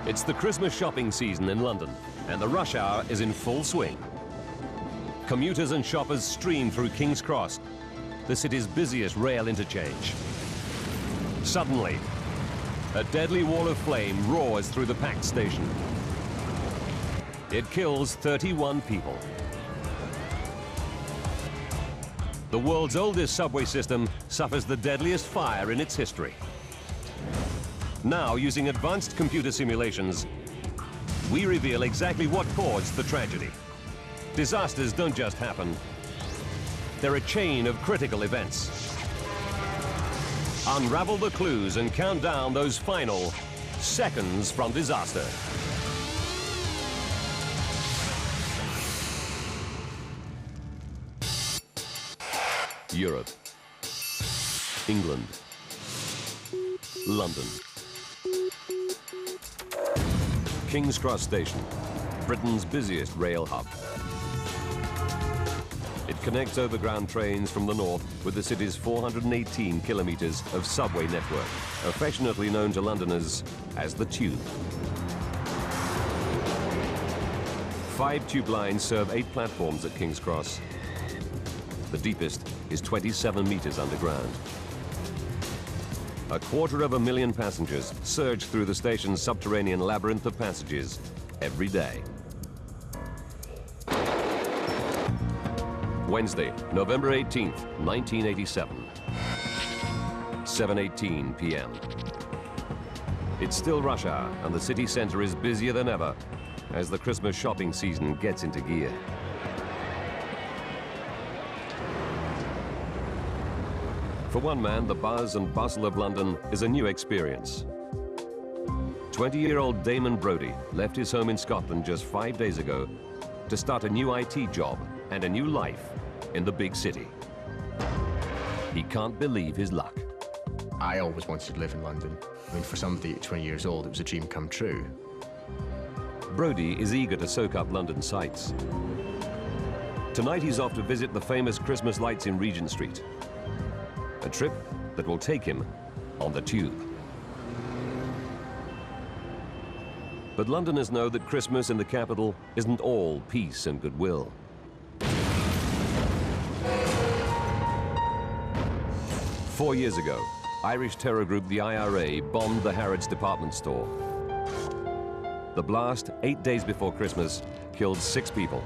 It's the Christmas shopping season in London, and the rush hour is in full swing. Commuters and shoppers stream through King's Cross, the city's busiest rail interchange. Suddenly, a deadly wall of flame roars through the packed station. It kills 31 people. The world's oldest subway system suffers the deadliest fire in its history. Now, using advanced computer simulations, we reveal exactly what caused the tragedy. Disasters don't just happen. They're a chain of critical events. Unravel the clues and count down those final seconds from disaster. Europe, England, London. King's Cross Station, Britain's busiest rail hub. It connects overground trains from the north with the city's 418 kilometres of subway network, affectionately known to Londoners as the Tube. 5 tube lines serve 8 platforms at King's Cross. The deepest is 27 metres underground. 250,000 passengers surge through the station's subterranean labyrinth of passages every day. Wednesday, November 18th, 1987. 7:18 p.m. It's still rush hour, and the city centre is busier than ever as the Christmas shopping season gets into gear. For one man, the buzz and bustle of London is a new experience. 20-year-old Damon Brodie left his home in Scotland just 5 days ago to start a new IT job and a new life in the big city. He can't believe his luck. I always wanted to live in London. I mean, for somebody at 20 years old, it was a dream come true. Brodie is eager to soak up London sights. Tonight he's off to visit the famous Christmas lights in Regent Street. A trip that will take him on the Tube. But Londoners know that Christmas in the capital isn't all peace and goodwill. Four years ago, Irish terror group the IRA bombed the Harrods department store. The blast, 8 days before Christmas, killed 6 people.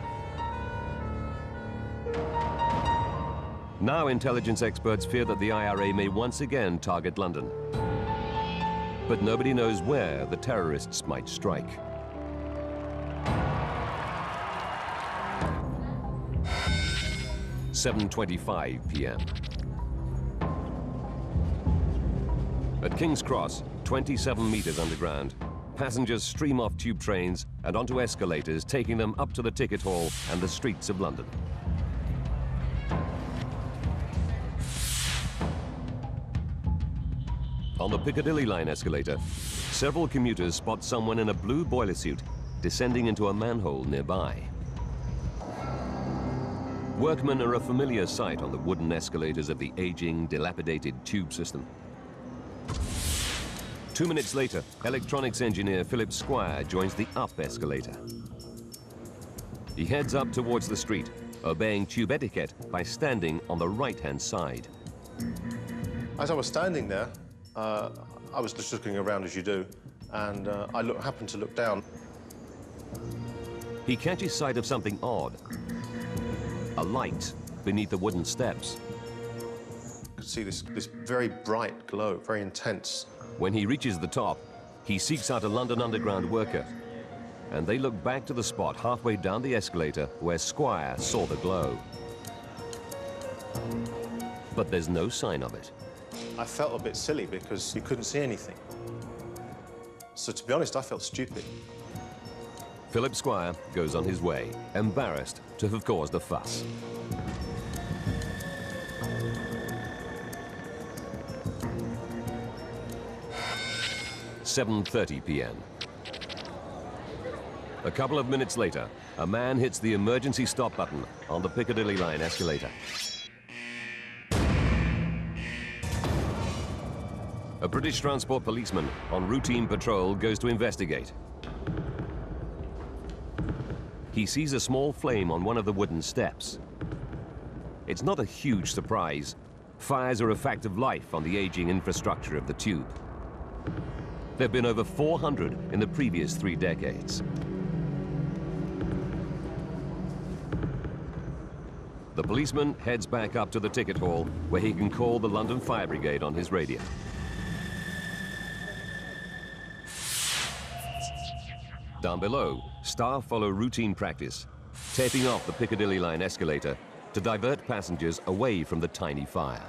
Now intelligence experts fear that the IRA may once again target London. But nobody knows where the terrorists might strike. (7:25 p.m.) At King's Cross, 27 meters underground, passengers stream off tube trains and onto escalators, taking them up to the ticket hall and the streets of London. On the Piccadilly line escalator, several commuters spot someone in a blue boiler suit descending into a manhole nearby. Workmen are a familiar sight on the wooden escalators of the aging, dilapidated tube system. 2 minutes later, electronics engineer Philip Squire joins the up escalator. He heads up towards the street, obeying tube etiquette by standing on the right-hand side. As I was standing there, I was just looking around as you do, and I happened to look down. He catches sight of something odd. A light beneath the wooden steps. I could see this very bright glow, very intense. When he reaches the top, he seeks out a London Underground worker, and they look back to the spot halfway down the escalator where Squire saw the glow. But there's no sign of it. I felt a bit silly because you couldn't see anything. So to be honest, I felt stupid. Philip Squire goes on his way, embarrassed to have caused a fuss. (7:30 p.m.) A couple of minutes later, a man hits the emergency stop button on the Piccadilly line escalator. A British transport policeman on routine patrol goes to investigate. He sees a small flame on one of the wooden steps. It's not a huge surprise. Fires are a fact of life on the aging infrastructure of the tube. There have been over 400 in the previous 3 decades. The policeman heads back up to the ticket hall where he can call the London Fire Brigade on his radio. Down below, staff follow routine practice, taping off the Piccadilly line escalator to divert passengers away from the tiny fire.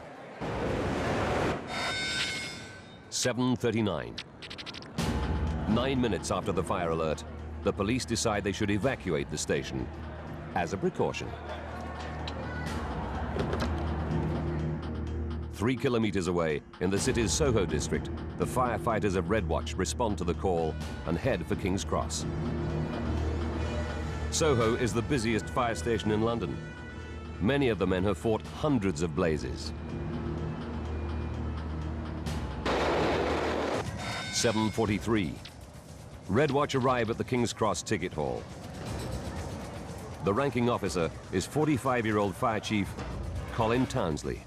7:39. 9 minutes after the fire alert, the police decide they should evacuate the station as a precaution. 3 kilometers away, in the city's Soho district, the firefighters of Red Watch respond to the call and head for King's Cross. Soho is the busiest fire station in London. Many of the men have fought hundreds of blazes. 7:43. Red Watch arrive at the King's Cross ticket hall. The ranking officer is 45-year-old Fire Chief Colin Townsley.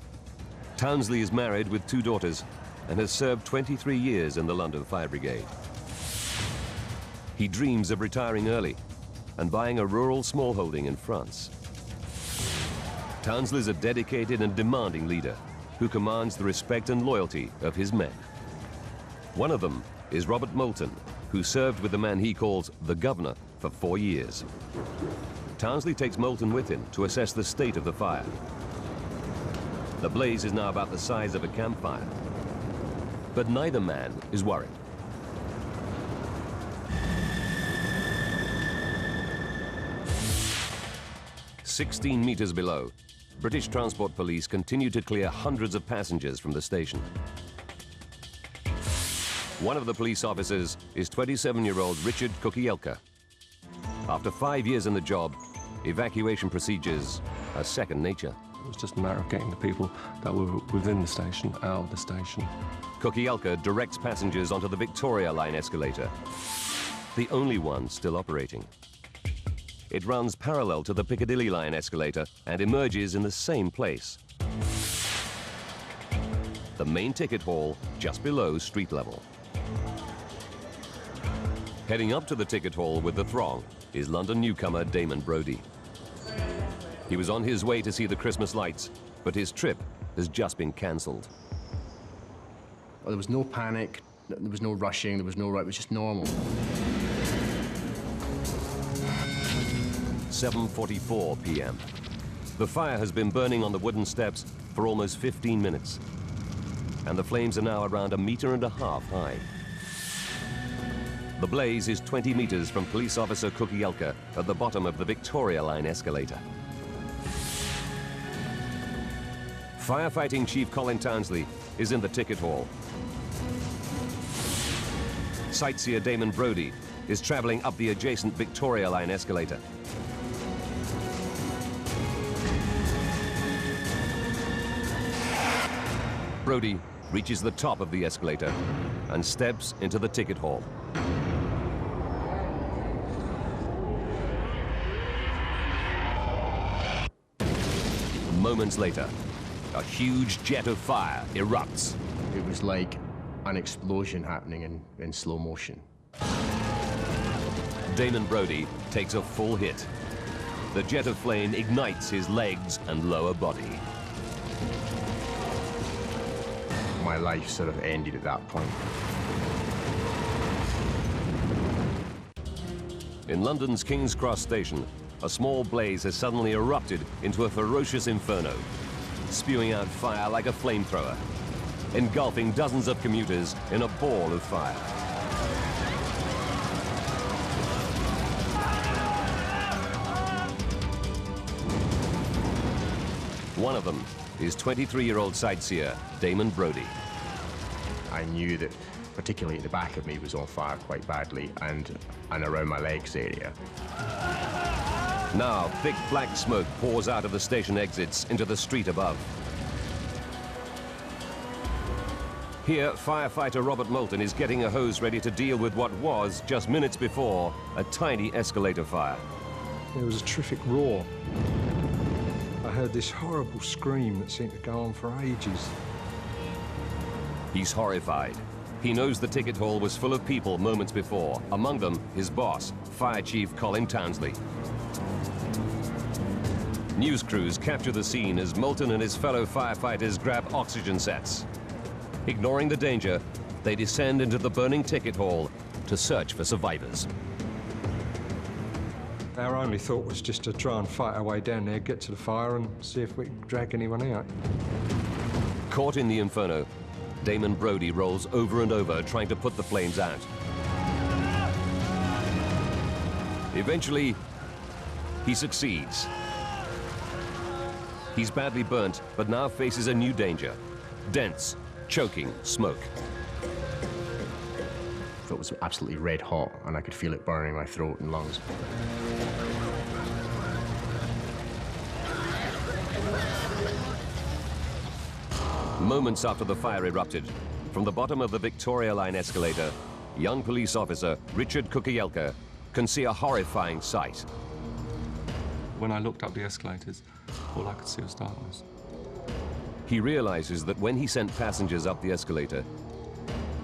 Townsley is married with 2 daughters and has served 23 years in the London Fire Brigade. He dreams of retiring early and buying a rural smallholding in France. Townsley is a dedicated and demanding leader who commands the respect and loyalty of his men. One of them is Robert Moulton, who served with the man he calls the Governor for 4 years. Townsley takes Moulton with him to assess the state of the fire. The blaze is now about the size of a campfire, but neither man is worried. "16 meters below, British Transport Police continue to clear hundreds of passengers from the station. One of the police officers is 27-year-old Richard Kukielka. After 5 years in the job, evacuation procedures are second nature. It was just a matter of getting the people that were within the station out of the station. Kukielka directs passengers onto the Victoria Line escalator, the only one still operating. It runs parallel to the Piccadilly Line escalator and emerges in the same place. The main ticket hall just below street level. Heading up to the ticket hall with the throng is London newcomer Damon Brodie. He was on his way to see the Christmas lights, but his trip has just been cancelled. Well, there was no panic, there was no rushing, there was no... It was just normal. 7:44 p.m. The fire has been burning on the wooden steps for almost 15 minutes, and the flames are now around 1.5 meters high. The blaze is 20 meters from police officer Kukielka at the bottom of the Victoria Line escalator. Firefighting Chief Colin Townsley is in the ticket hall. Sightseer Damon Brodie is traveling up the adjacent Victoria Line escalator. Brodie reaches the top of the escalator and steps into the ticket hall. Moments later, a huge jet of fire erupts. It was like an explosion happening in slow motion. Damon Brodie takes a full hit. The jet of flame ignites his legs and lower body. My life sort of ended at that point. In London's King's Cross station, a small blaze has suddenly erupted into a ferocious inferno, spewing out fire like a flamethrower, engulfing dozens of commuters in a ball of fire. One of them is 23-year-old sightseer Damon Brodie. I knew that, particularly at the back of me, was on fire quite badly, and around my legs area. Now, thick black smoke pours out of the station exits into the street above. Here, firefighter Robert Moulton is getting a hose ready to deal with what was, just minutes before, a tiny escalator fire. There was a terrific roar. I heard this horrible scream that seemed to go on for ages. He's horrified. He knows the ticket hall was full of people moments before, among them his boss, Fire Chief Colin Townsley. News crews capture the scene as Moulton and his fellow firefighters grab oxygen sets. Ignoring the danger, they descend into the burning ticket hall to search for survivors. Our only thought was just to try and fight our way down there, get to the fire and see if we could drag anyone out. Caught in the inferno, Damon Brodie rolls over and over trying to put the flames out. Eventually, he succeeds. He's badly burnt, but now faces a new danger. Dense, choking smoke. It was absolutely red hot, and I could feel it burning my throat and lungs. Moments after the fire erupted, from the bottom of the Victoria Line escalator, young police officer Richard Kukielka can see a horrifying sight. When I looked up the escalators, all I could see was darkness. He realizes that when he sent passengers up the escalator,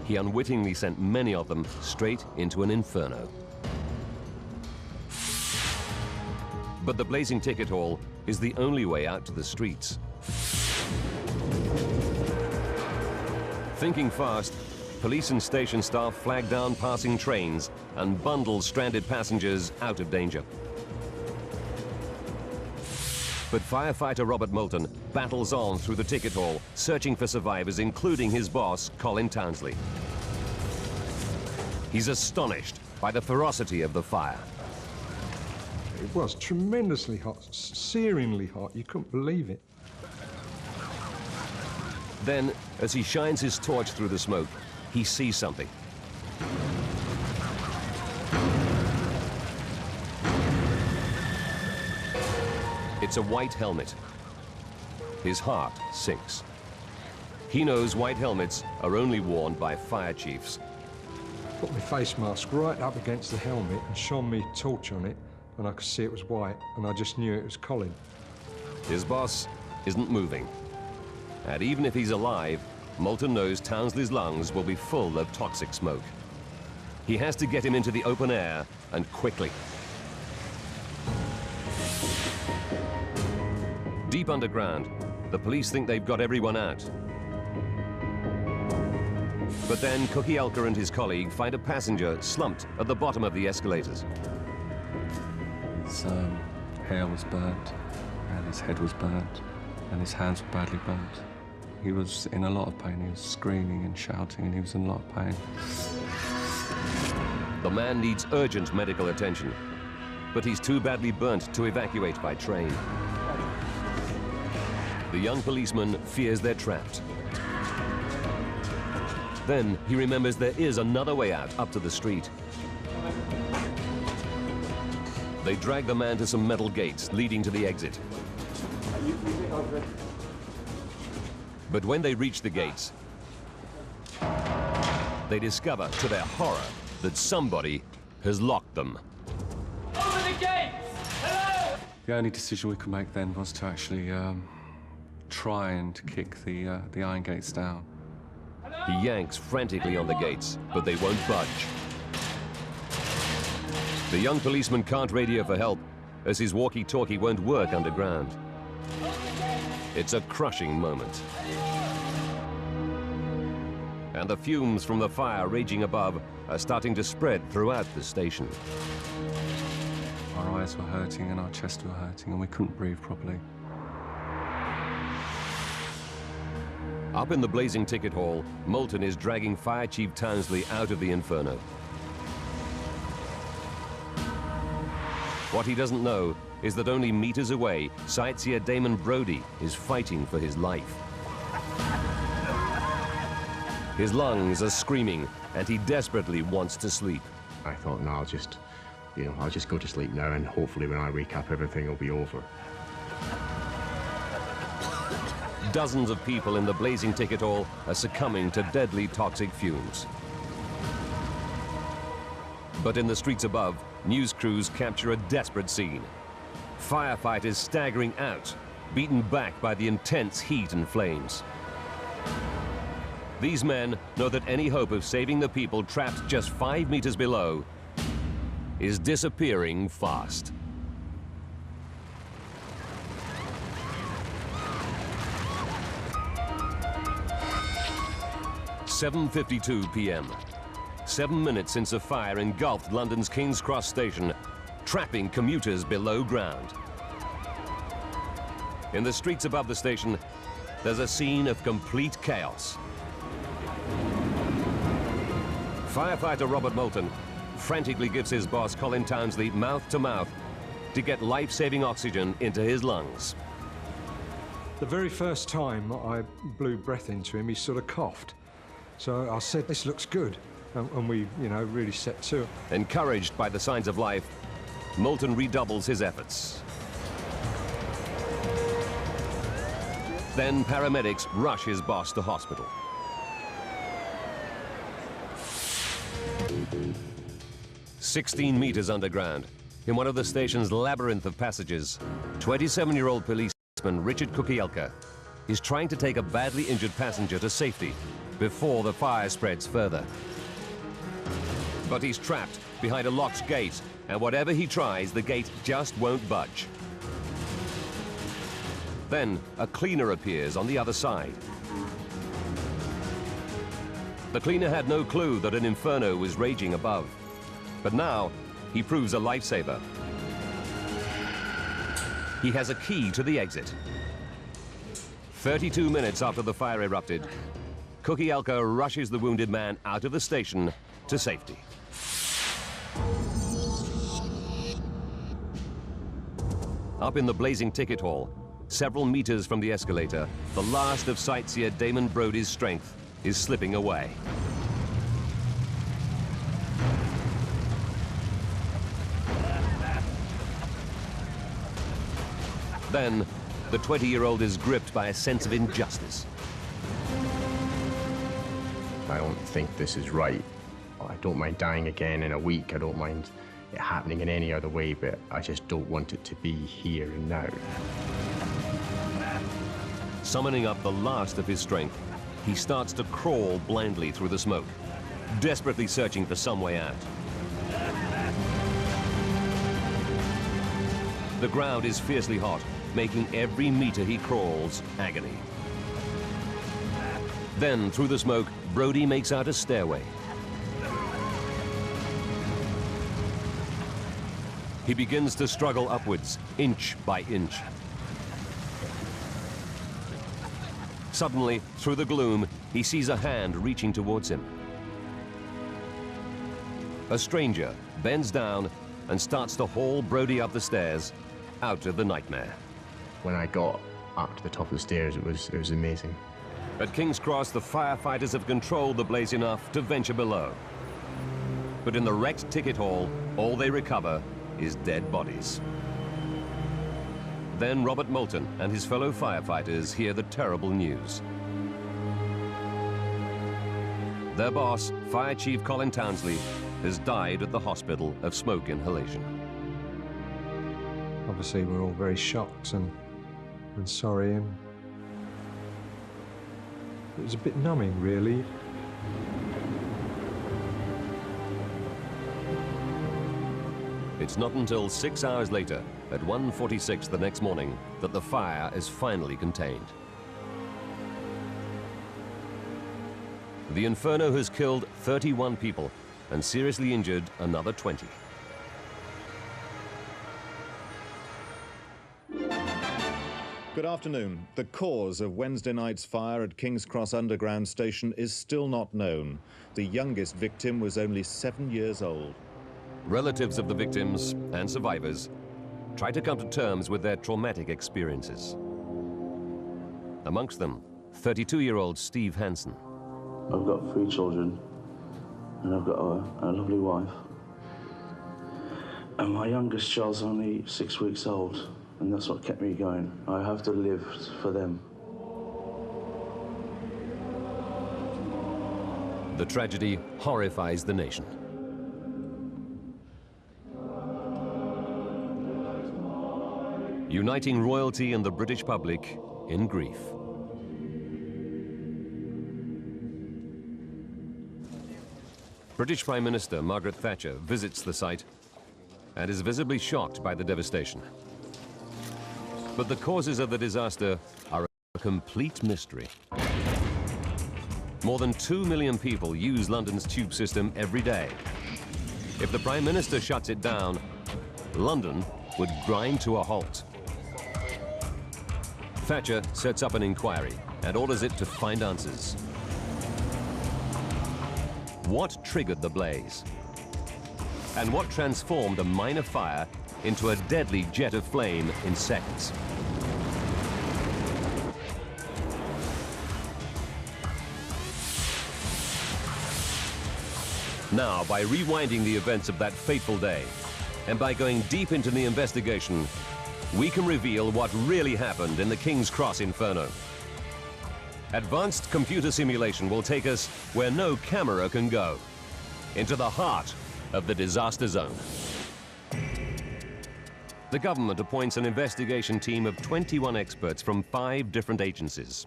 he unwittingly sent many of them straight into an inferno. But the blazing ticket hall is the only way out to the streets. Thinking fast, police and station staff flag down passing trains and bundle stranded passengers out of danger. But firefighter Robert Moulton battles on through the ticket hall, searching for survivors, including his boss, Colin Townsley. He's astonished by the ferocity of the fire. It was tremendously hot, searingly hot. You couldn't believe it. Then, as he shines his torch through the smoke, he sees something. It's a white helmet. His heart sinks. He knows white helmets are only worn by fire chiefs. Put my face mask right up against the helmet and shone me torch on it, and I could see it was white, and I just knew it was Colin. His boss isn't moving. And even if he's alive, Moulton knows Townsley's lungs will be full of toxic smoke. He has to get him into the open air, and quickly. Deep underground, the police think they've got everyone out. But then Kukielka and his colleague find a passenger slumped at the bottom of the escalators. His hair was burnt, and his head was burnt, and his hands were badly burnt. He was in a lot of pain. He was screaming and shouting, and he was in a lot of pain. The man needs urgent medical attention, but he's too badly burnt to evacuate by train. The young policeman fears they're trapped. Then he remembers there is another way out up to the street. They drag the man to some metal gates leading to the exit. But when they reach the gates, they discover, to their horror, that somebody has locked them. Open the gates! Hello! The only decision we could make then was to actually try and kick the iron gates down. He yanks frantically on the gates, but they won't budge. The young policeman can't radio for help, as his walkie-talkie won't work underground. It's a crushing moment. And the fumes from the fire raging above are starting to spread throughout the station. Our eyes were hurting and our chests were hurting, and we couldn't breathe properly. Up in the blazing ticket hall, Moulton is dragging Fire Chief Townsley out of the inferno. What he doesn't know is that only meters away, sightseer Damon Brodie is fighting for his life. His lungs are screaming, and he desperately wants to sleep. I thought, no, I'll just go to sleep now, and hopefully when I wake up, everything will be over. Dozens of people in the blazing ticket hall are succumbing to deadly toxic fumes. But in the streets above, news crews capture a desperate scene. Firefighters staggering out, beaten back by the intense heat and flames. These men know that any hope of saving the people trapped just 5 meters below is disappearing fast. "7:52 p.m. 7 minutes since a fire engulfed London's King's Cross station, trapping commuters below ground. In the streets above the station, there's a scene of complete chaos. Firefighter Robert Moulton frantically gives his boss Colin Townsley mouth-to-mouth to get life-saving oxygen into his lungs. The very first time I blew breath into him, he sort of coughed. So I said, "This looks good," and we, really set to. Encouraged by the signs of life, Moulton redoubles his efforts. Then paramedics rush his boss to hospital. "16 meters underground, in one of the station's labyrinth of passages, 27-year-old policeman Richard Kukielka is trying to take a badly injured passenger to safety before the fire spreads further. But he's trapped behind a locked gate, and whatever he tries, the gate just won't budge. Then a cleaner appears on the other side. The cleaner had no clue that an inferno was raging above, but now he proves a lifesaver. He has a key to the exit. 32 minutes after the fire erupted, Kukielka rushes the wounded man out of the station to safety. Up in the blazing ticket hall, several meters from the escalator, the last of sightseer Damon Brodie's strength is slipping away. Then, the 20-year-old is gripped by a sense of injustice. I don't think this is right. I don't mind dying again in a week. I don't mind it happening in any other way, but I just don't want it to be here and now. Summoning up the last of his strength, he starts to crawl blindly through the smoke, desperately searching for some way out. The ground is fiercely hot, making every meter he crawls agony. Then, through the smoke, Brodie makes out a stairway. He begins to struggle upwards, inch by inch. Suddenly, through the gloom, he sees a hand reaching towards him. A stranger bends down and starts to haul Brodie up the stairs, out of the nightmare. When I got up to the top of the stairs, it was amazing. At King's Cross, the firefighters have controlled the blaze enough to venture below. But in the wrecked ticket hall, all they recover is dead bodies. Then Robert Moulton and his fellow firefighters hear the terrible news. Their boss, Fire Chief Colin Townsley, has died at the hospital of smoke inhalation. Obviously, we're all very shocked and sorry, and it was a bit numbing, really. It's not until 6 hours later, at 1:46 the next morning, that the fire is finally contained. The inferno has killed 31 people and seriously injured another 20. Good afternoon. The cause of Wednesday night's fire at King's Cross Underground Station is still not known. The youngest victim was only 7 years old. Relatives of the victims and survivors try to come to terms with their traumatic experiences. Amongst them, 32-year-old Steve Hansen. I've got 3 children, and I've got a lovely wife. And my youngest child's only 6 weeks old, and that's what kept me going. I have to live for them. The tragedy horrifies the nation. uniting royalty and the British public in grief. British Prime Minister Margaret Thatcher visits the site and is visibly shocked by the devastation. But the causes of the disaster are a complete mystery. More than 2 million people use London's tube system every day. If the Prime Minister shuts it down, London would grind to a halt. Thatcher sets up an inquiry and orders it to find answers. What triggered the blaze? And what transformed a minor fire into a deadly jet of flame in seconds? Now, by rewinding the events of that fateful day, and by going deep into the investigation, we can reveal what really happened in the King's Cross inferno. Advanced computer simulation will take us where no camera can go, into the heart of the disaster zone. The government appoints an investigation team of 21 experts from 5 different agencies.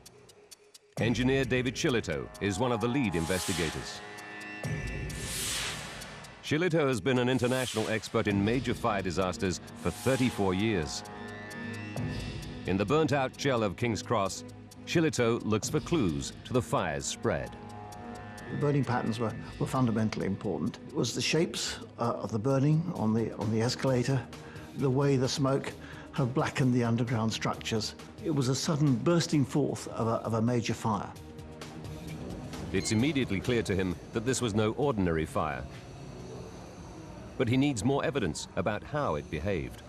Engineer David Shillito is one of the lead investigators. Shillito has been an international expert in major fire disasters for 34 years. In the burnt-out shell of King's Cross, Shillito looks for clues to the fire's spread. The burning patterns were fundamentally important. It was the shapes of the burning on the escalator, the way the smoke had blackened the underground structures. It was a sudden bursting forth of a major fire. It's immediately clear to him that this was no ordinary fire. But he needs more evidence about how it behaved.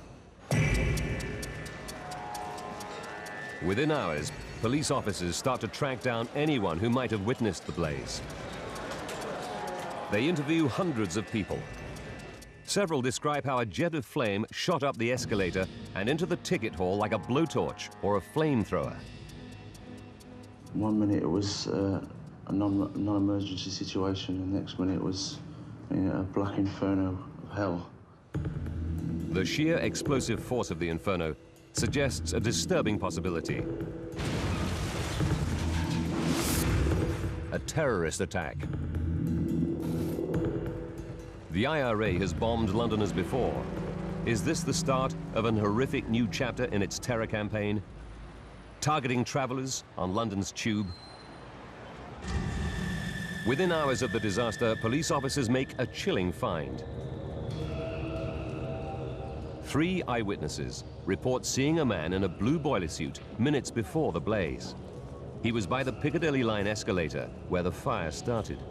Within hours, police officers start to track down anyone who might have witnessed the blaze. They interview hundreds of people. Several describe how a jet of flame shot up the escalator and into the ticket hall like a blowtorch or a flamethrower. 1 minute it was a non-emergency situation, and the next minute it was a black inferno of hell. The sheer explosive force of the inferno suggests a disturbing possibility. A terrorist attack. The IRA has bombed Londoners before. Is this the start of an horrific new chapter in its terror campaign? Targeting travelers on London's tube? Within hours of the disaster, police officers make a chilling find. 3 eyewitnesses report seeing a man in a blue boiler suit minutes before the blaze. He was by the Piccadilly line escalator where the fire started.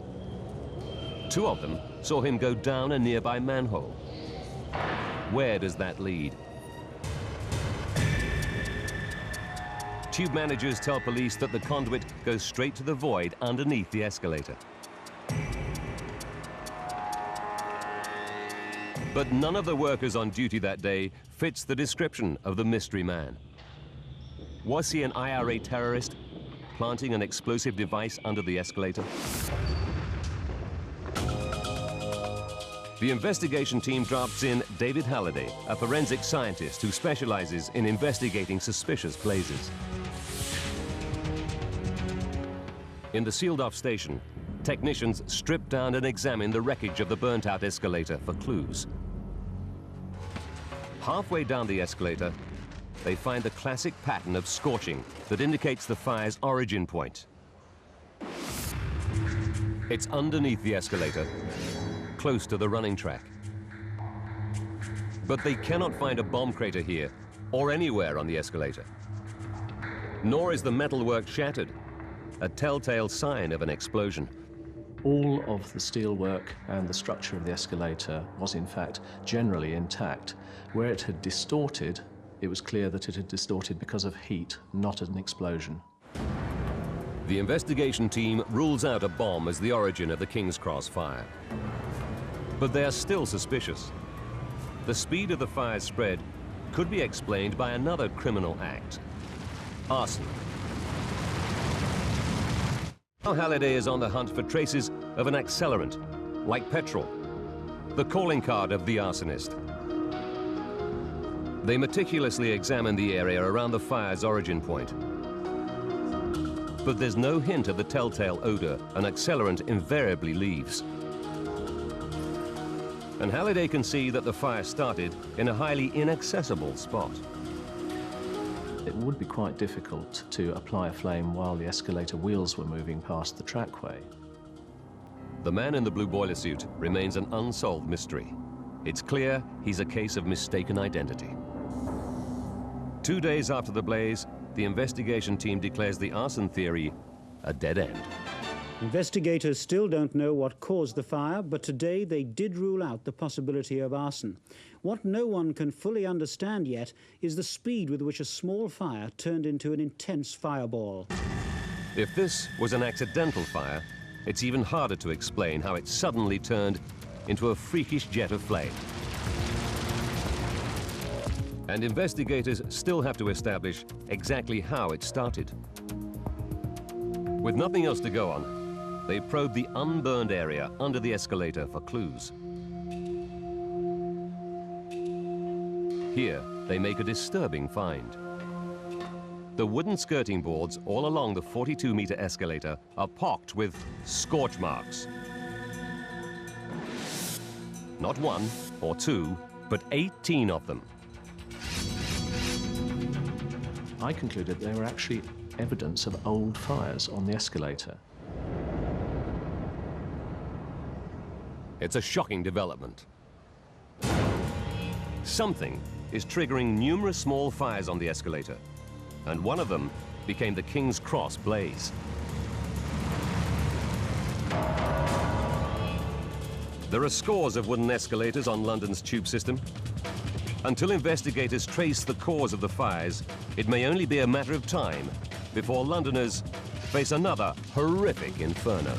2 of them saw him go down a nearby manhole. Where does that lead? Tube managers tell police that the conduit goes straight to the void underneath the escalator. But none of the workers on duty that day fits the description of the mystery man. Was he an IRA terrorist planting an explosive device under the escalator? The investigation team drafts in David Halliday, a forensic scientist who specializes in investigating suspicious blazes. In the sealed-off station, technicians strip down and examine the wreckage of the burnt-out escalator for clues. Halfway down the escalator, they find the classic pattern of scorching that indicates the fire's origin point. It's underneath the escalator, close to the running track. But they cannot find a bomb crater here or anywhere on the escalator. Nor is the metalwork shattered, a telltale sign of an explosion. All of the steelwork and the structure of the escalator was in fact generally intact. Where it had distorted, it was clear that it had distorted because of heat, not an explosion. The investigation team rules out a bomb as the origin of the King's Cross fire. But they are still suspicious. The speed of the fire's spread could be explained by another criminal act: arson. Now Halliday is on the hunt for traces of an accelerant, like petrol, the calling card of the arsonist. They meticulously examine the area around the fire's origin point. But there's no hint of the telltale odor an accelerant invariably leaves. And Halliday can see that the fire started in a highly inaccessible spot. It would be quite difficult to apply a flame while the escalator wheels were moving past the trackway. The man in the blue boiler suit remains an unsolved mystery. It's clear he's a case of mistaken identity. 2 days after the blaze, the investigation team declares the arson theory a dead end. Investigators still don't know what caused the fire, but today they did rule out the possibility of arson. What no one can fully understand yet is the speed with which a small fire turned into an intense fireball. If this was an accidental fire, it's even harder to explain how it suddenly turned into a freakish jet of flame. And investigators still have to establish exactly how it started. With nothing else to go on, they probe the unburned area under the escalator for clues. Here, they make a disturbing find. The wooden skirting boards all along the 42-meter escalator are pocked with scorch marks. Not one or two, but 18 of them. I concluded they were actually evidence of old fires on the escalator. It's a shocking development. Something is triggering numerous small fires on the escalator, and one of them became the King's Cross blaze. There are scores of wooden escalators on London's tube system. Until investigators trace the cause of the fires, it may only be a matter of time before Londoners face another horrific inferno.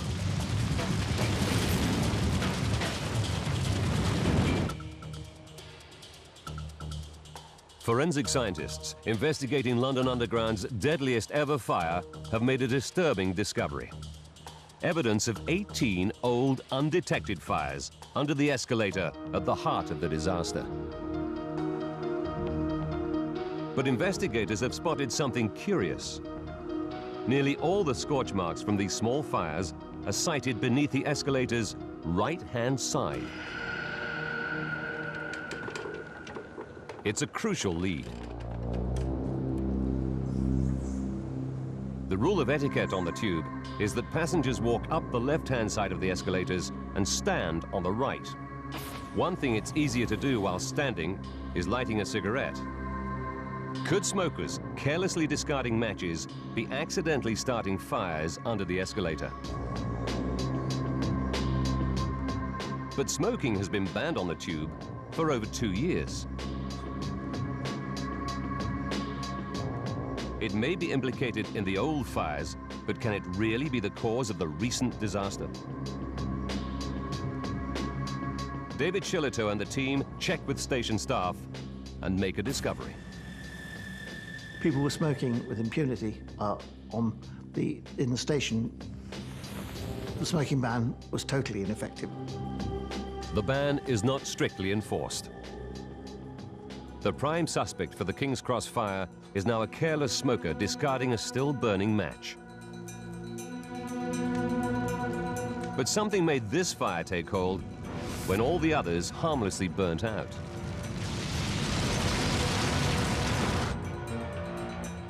Forensic scientists investigating London Underground's deadliest ever fire have made a disturbing discovery. Evidence of 18 old, undetected fires under the escalator at the heart of the disaster. But investigators have spotted something curious. Nearly all the scorch marks from these small fires are sited beneath the escalator's right-hand side. It's a crucial lead. The rule of etiquette on the tube is that passengers walk up the left-hand side of the escalators and stand on the right. One thing it's easier to do while standing is lighting a cigarette. Could smokers, carelessly discarding matches, be accidentally starting fires under the escalator? But smoking has been banned on the tube for over 2 years. It may be implicated in the old fires, but can it really be the cause of the recent disaster? David Shillito and the team check with station staff and make a discovery. People were smoking with impunity in the station. The smoking ban was totally ineffective. The ban is not strictly enforced. The prime suspect for the King's Cross fire is now a careless smoker discarding a still burning match. But something made this fire take hold when all the others harmlessly burnt out.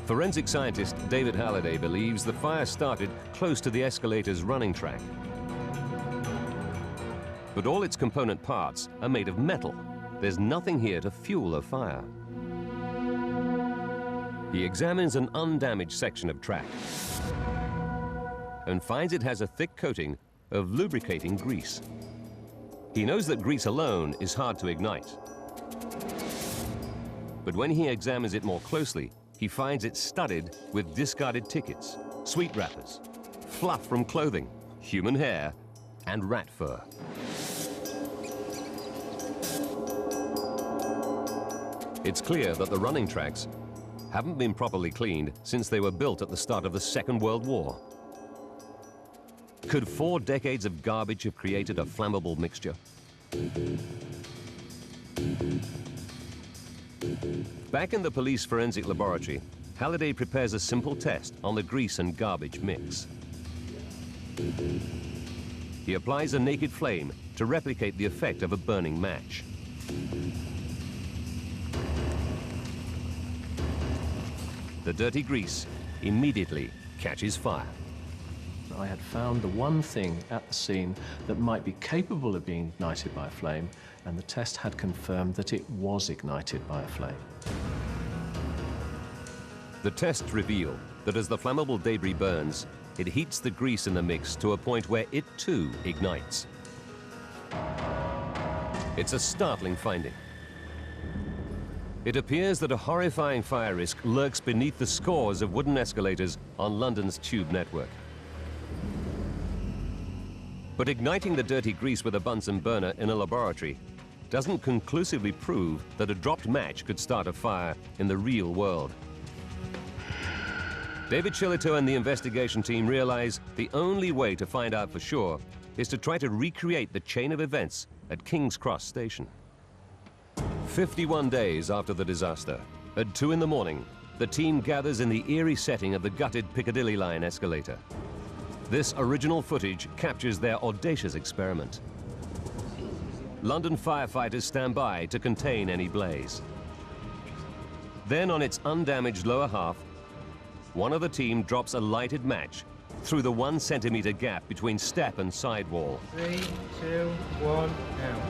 Forensic scientist David Halliday believes the fire started close to the escalator's running track. But all its component parts are made of metal. There's nothing here to fuel a fire. He examines an undamaged section of track and finds it has a thick coating of lubricating grease. He knows that grease alone is hard to ignite. But when he examines it more closely, he finds it studded with discarded tickets, sweet wrappers, fluff from clothing, human hair, and rat fur. It's clear that the running tracks haven't been properly cleaned since they were built at the start of the Second World War. Could 4 decades of garbage have created a flammable mixture? Back in the police forensic laboratory, Halliday prepares a simple test on the grease and garbage mix. He applies a naked flame to replicate the effect of a burning match. The dirty grease immediately catches fire. I had found the one thing at the scene that might be capable of being ignited by a flame, and the test had confirmed that it was ignited by a flame. The tests reveal that as the flammable debris burns, it heats the grease in the mix to a point where it too ignites. It's a startling finding. It appears that a horrifying fire risk lurks beneath the scores of wooden escalators on London's tube network. But igniting the dirty grease with a Bunsen burner in a laboratory doesn't conclusively prove that a dropped match could start a fire in the real world. David Shillito and the investigation team realize the only way to find out for sure is to try to recreate the chain of events at King's Cross Station. 51 days after the disaster, at 2 in the morning, the team gathers in the eerie setting of the gutted Piccadilly line escalator. This original footage captures their audacious experiment. London firefighters stand by to contain any blaze. Then on its undamaged lower half, one of the team drops a lighted match through the 1 centimeter gap between step and sidewall. 3, 2, 1, now.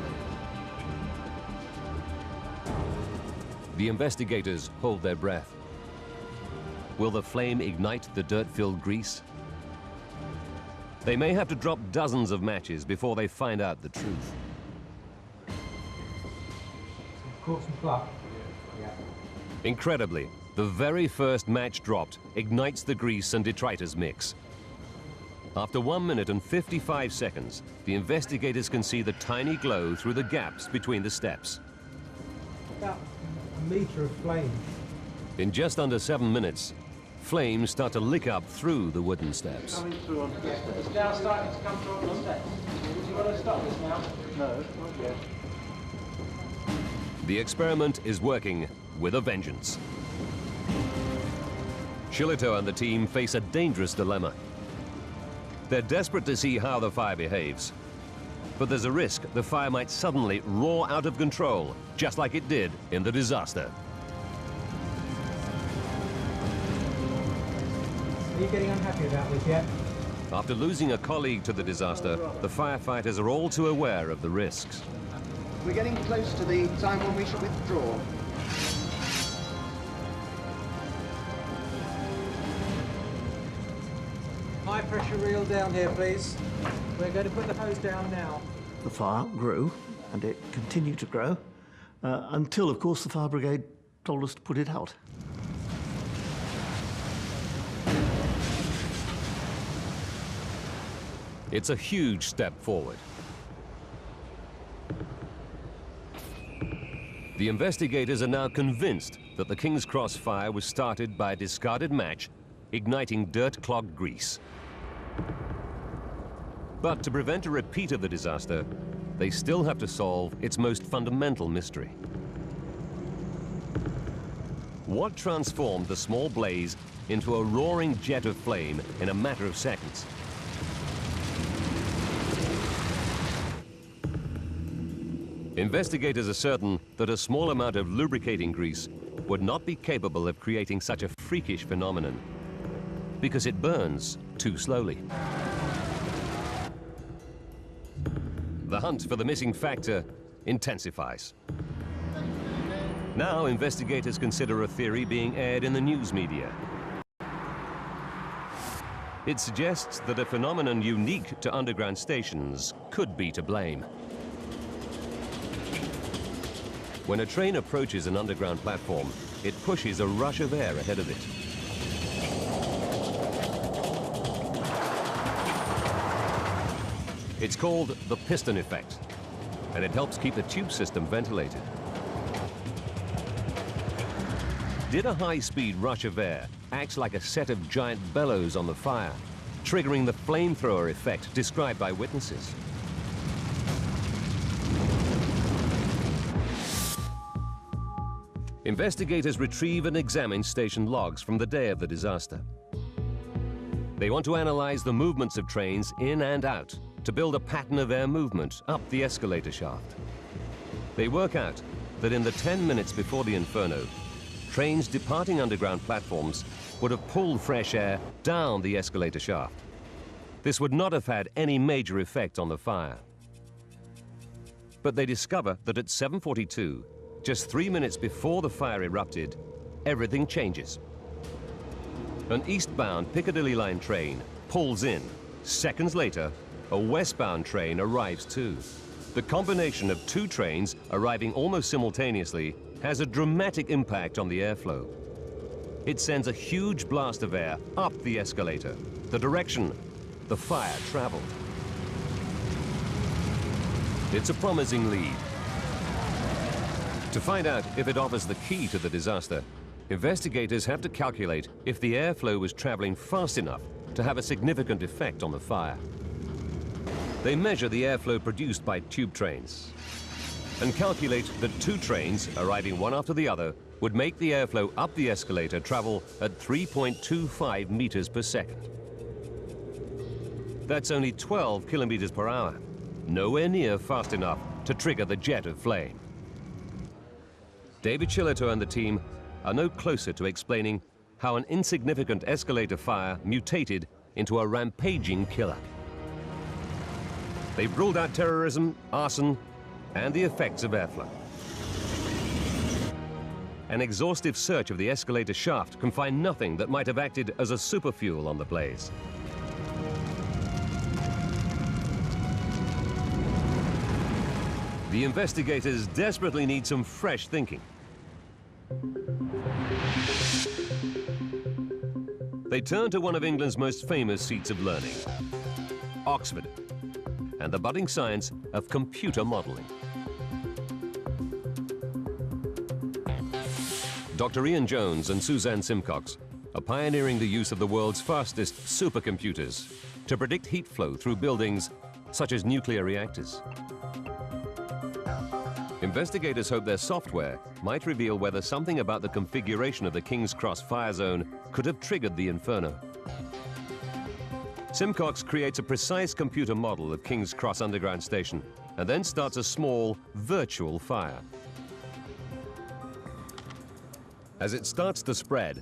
The investigators hold their breath. Will the flame ignite the dirt-filled grease? They may have to drop dozens of matches before they find out the truth. Incredibly, the very first match dropped ignites the grease and detritus mix. After 1 minute and 55 seconds, the investigators can see the tiny glow through the gaps between the steps. About a metre of flame. In just under 7 minutes, flames start to lick up through the wooden steps. It's now starting to come through the steps. Do you want to stop this now? No, not yet. The experiment is working with a vengeance. Shillito and the team face a dangerous dilemma. They're desperate to see how the fire behaves. But there's a risk the fire might suddenly roar out of control, just like it did in the disaster. Are you getting unhappy about this yet? After losing a colleague to the disaster, the firefighters are all too aware of the risks. We're getting close to the time when we should withdraw. High pressure reel down here, please. We're going to put the hose down now. The fire grew, and it continued to grow, until, of course, the fire brigade told us to put it out. It's a huge step forward. The investigators are now convinced that the King's Cross fire was started by a discarded match igniting dirt-clogged grease. But to prevent a repeat of the disaster, they still have to solve its most fundamental mystery. What transformed the small blaze into a roaring jet of flame in a matter of seconds? Investigators are certain that a small amount of lubricating grease would not be capable of creating such a freakish phenomenon, because it burns too slowly. The hunt for the missing factor intensifies. Now investigators consider a theory being aired in the news media. It suggests that a phenomenon unique to underground stations could be to blame. When a train approaches an underground platform, it pushes a rush of air ahead of it. It's called the piston effect, and it helps keep the tube system ventilated. Did a high-speed rush of air act like a set of giant bellows on the fire, triggering the flamethrower effect described by witnesses? Investigators retrieve and examine station logs from the day of the disaster. They want to analyze the movements of trains in and out to build a pattern of air movement up the escalator shaft. They work out that in the 10 minutes before the inferno, trains departing underground platforms would have pulled fresh air down the escalator shaft. This would not have had any major effect on the fire. But they discover that at 7:42, just 3 minutes before the fire erupted, everything changes. An eastbound Piccadilly line train pulls in. Seconds later, a westbound train arrives too. The combination of two trains arriving almost simultaneously has a dramatic impact on the airflow. It sends a huge blast of air up the escalator, the direction the fire traveled. It's a promising lead. To find out if it offers the key to the disaster, investigators have to calculate if the airflow was traveling fast enough to have a significant effect on the fire. They measure the airflow produced by tube trains and calculate that two trains, arriving one after the other, would make the airflow up the escalator travel at 3.25 meters per second. That's only 12 kilometers per hour, nowhere near fast enough to trigger the jet of flame. David Shillito and the team are no closer to explaining how an insignificant escalator fire mutated into a rampaging killer. They've ruled out terrorism, arson, and the effects of airflow. An exhaustive search of the escalator shaft can find nothing that might have acted as a superfuel on the blaze. The investigators desperately need some fresh thinking. They turn to one of England's most famous seats of learning, Oxford, and the budding science of computer modeling. Dr. Ian Jones and Suzanne Simcox are pioneering the use of the world's fastest supercomputers to predict heat flow through buildings such as nuclear reactors. Investigators hope their software might reveal whether something about the configuration of the King's Cross fire zone could have triggered the inferno. Simcox creates a precise computer model of King's Cross Underground Station and then starts a small, virtual fire. As it starts to spread,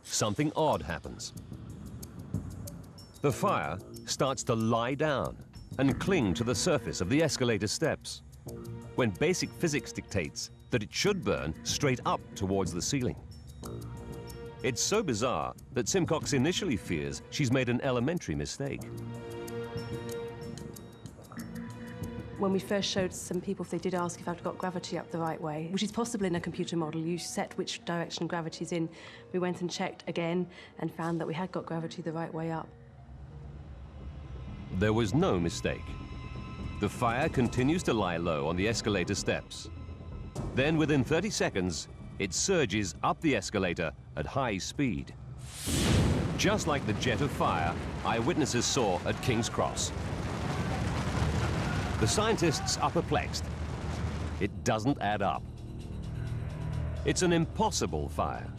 something odd happens. The fire starts to lie down and cling to the surface of the escalator steps, when basic physics dictates that it should burn straight up towards the ceiling. It's so bizarre that Simcox initially fears she's made an elementary mistake. When we first showed some people, if they did ask if I'd got gravity up the right way, which is possible in a computer model, you set which direction gravity's in. We went and checked again and found that we had got gravity the right way up. There was no mistake. The fire continues to lie low on the escalator steps. Then, within 30 seconds, it surges up the escalator at high speed. Just like the jet of fire eyewitnesses saw at King's Cross. The scientists are perplexed. It doesn't add up. It's an impossible fire.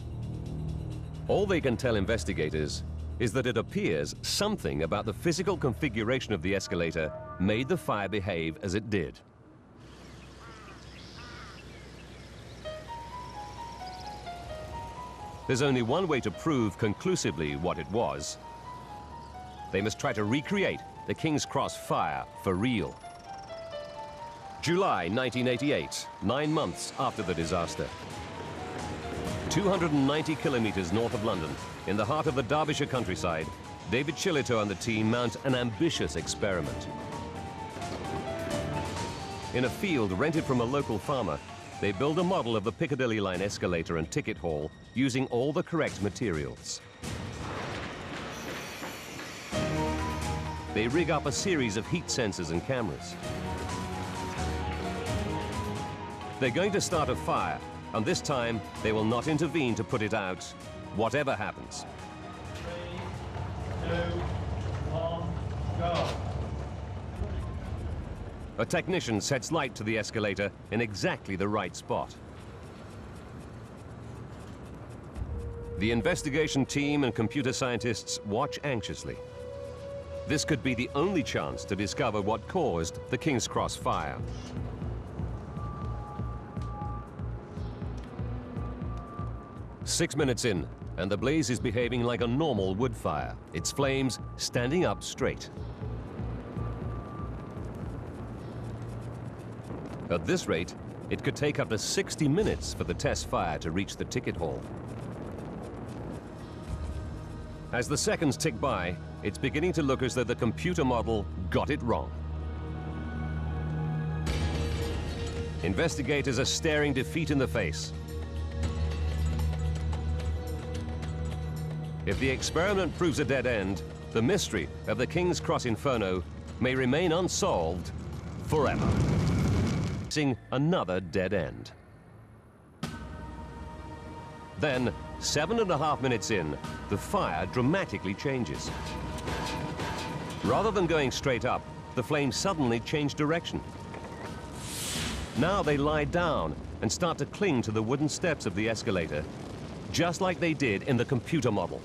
All they can tell investigators is that it appears something about the physical configuration of the escalator made the fire behave as it did. There's only one way to prove conclusively what it was. They must try to recreate the King's Cross fire for real. July 1988, 9 months after the disaster. 290 kilometers north of London, in the heart of the Derbyshire countryside, David Shillito and the team mount an ambitious experiment. In a field rented from a local farmer, they build a model of the Piccadilly line escalator and ticket hall using all the correct materials. They rig up a series of heat sensors and cameras. They're going to start a fire, and this time they will not intervene to put it out, whatever happens. 3, 2, 1, go. A technician sets light to the escalator in exactly the right spot. The investigation team and computer scientists watch anxiously. This could be the only chance to discover what caused the King's Cross fire. "6 minutes in, and the blaze is behaving like a normal wood fire, its flames standing up straight. At this rate, it could take up to 60 minutes for the test fire to reach the ticket hall. As the seconds tick by, it's beginning to look as though the computer model got it wrong. Investigators are staring defeat in the face. If the experiment proves a dead end, the mystery of the King's Cross Inferno may remain unsolved forever. Facing another dead end. Then, 7.5 minutes in, the fire dramatically changes. Rather than going straight up, the flames suddenly change direction. Now they lie down and start to cling to the wooden steps of the escalator, just like they did in the computer model.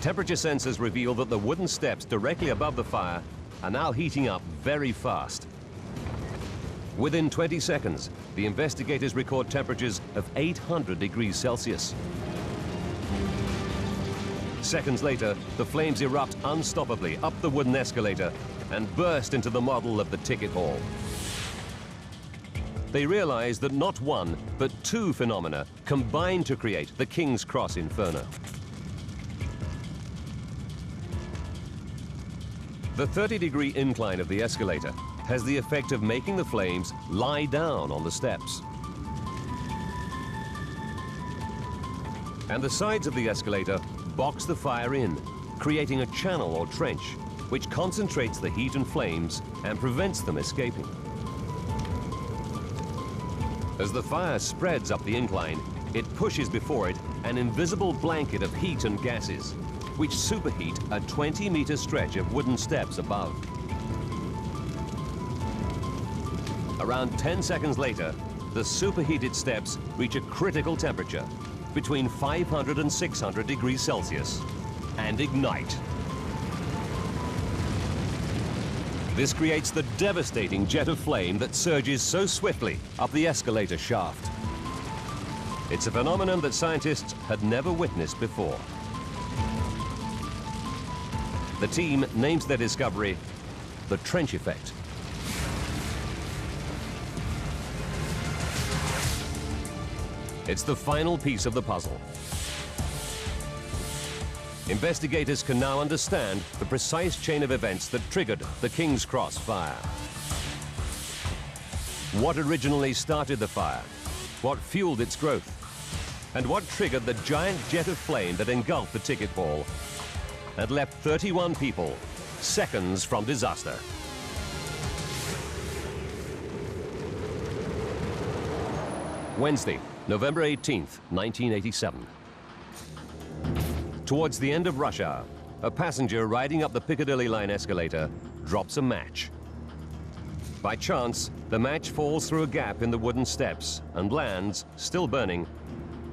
Temperature sensors reveal that the wooden steps directly above the fire are now heating up very fast. Within 20 seconds, the investigators record temperatures of 800 degrees Celsius. Seconds later, the flames erupt unstoppably up the wooden escalator and burst into the model of the ticket hall. They realize that not one, but two phenomena combine to create the King's Cross Inferno. The 30-degree incline of the escalator has the effect of making the flames lie down on the steps. And the sides of the escalator box the fire in, creating a channel or trench, which concentrates the heat and flames and prevents them escaping. As the fire spreads up the incline, it pushes before it an invisible blanket of heat and gases, which superheat a 20-meter stretch of wooden steps above. Around 10 seconds later, the superheated steps reach a critical temperature, between 500 and 600 degrees Celsius, and ignite. This creates the devastating jet of flame that surges so swiftly up the escalator shaft. It's a phenomenon that scientists had never witnessed before. The team names their discovery the trench effect. It's the final piece of the puzzle. Investigators can now understand the precise chain of events that triggered the King's Cross fire. What originally started the fire? What fueled its growth? And what triggered the giant jet of flame that engulfed the ticket hall and left 31 people seconds from disaster? Wednesday, November 18th, 1987. Towards the end of rush hour, a passenger riding up the Piccadilly line escalator drops a match. By chance, the match falls through a gap in the wooden steps and lands, still burning,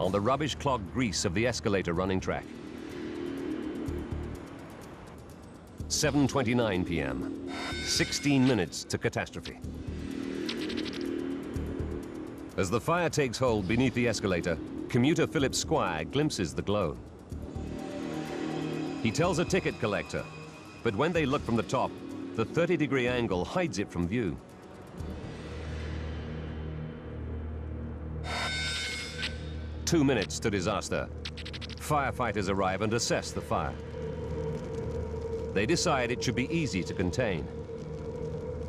on the rubbish-clogged grease of the escalator running track. 7:29 p.m., 16 minutes to catastrophe. As the fire takes hold beneath the escalator, commuter Philip Squire glimpses the glow. He tells a ticket collector, but when they look from the top, the 30-degree angle hides it from view. Two minutes to disaster. Firefighters arrive and assess the fire. They decide it should be easy to contain.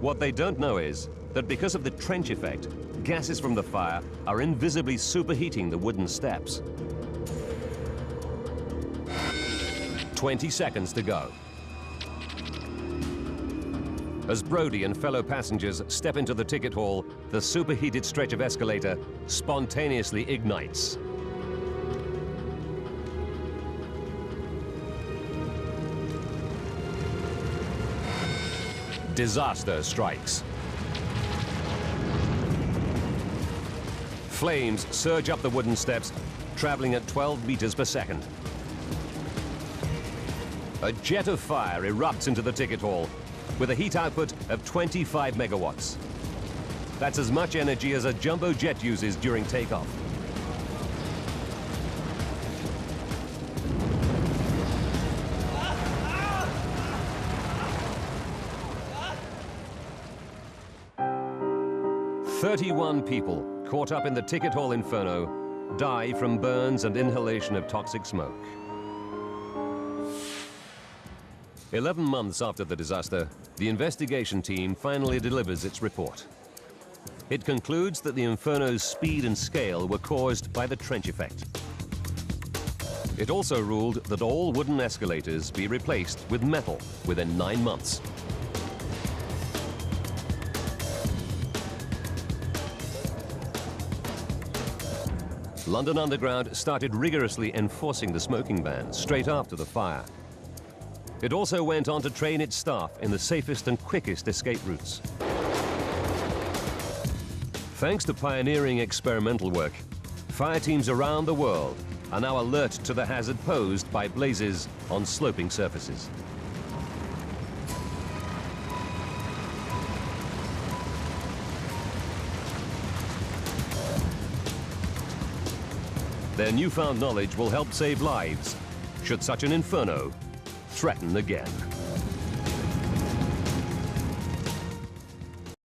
What they don't know is that because of the trench effect, gases from the fire are invisibly superheating the wooden steps. 20 seconds to go. As Brody and fellow passengers step into the ticket hall, the superheated stretch of escalator spontaneously ignites. Disaster strikes. Flames surge up the wooden steps traveling at 12 meters per second. A jet of fire erupts into the ticket hall with a heat output of 25 megawatts. That's as much energy as a jumbo jet uses during takeoff. "31 people caught up in the ticket hall inferno die from burns and inhalation of toxic smoke." 11 months after the disaster, the investigation team finally delivers its report. It concludes that the inferno's speed and scale were caused by the trench effect. It also ruled that all wooden escalators be replaced with metal within 9 months. London Underground started rigorously enforcing the smoking ban straight after the fire. It also went on to train its staff in the safest and quickest escape routes. Thanks to pioneering experimental work, fire teams around the world are now alert to the hazard posed by blazes on sloping surfaces. Their newfound knowledge will help save lives should such an inferno threaten again.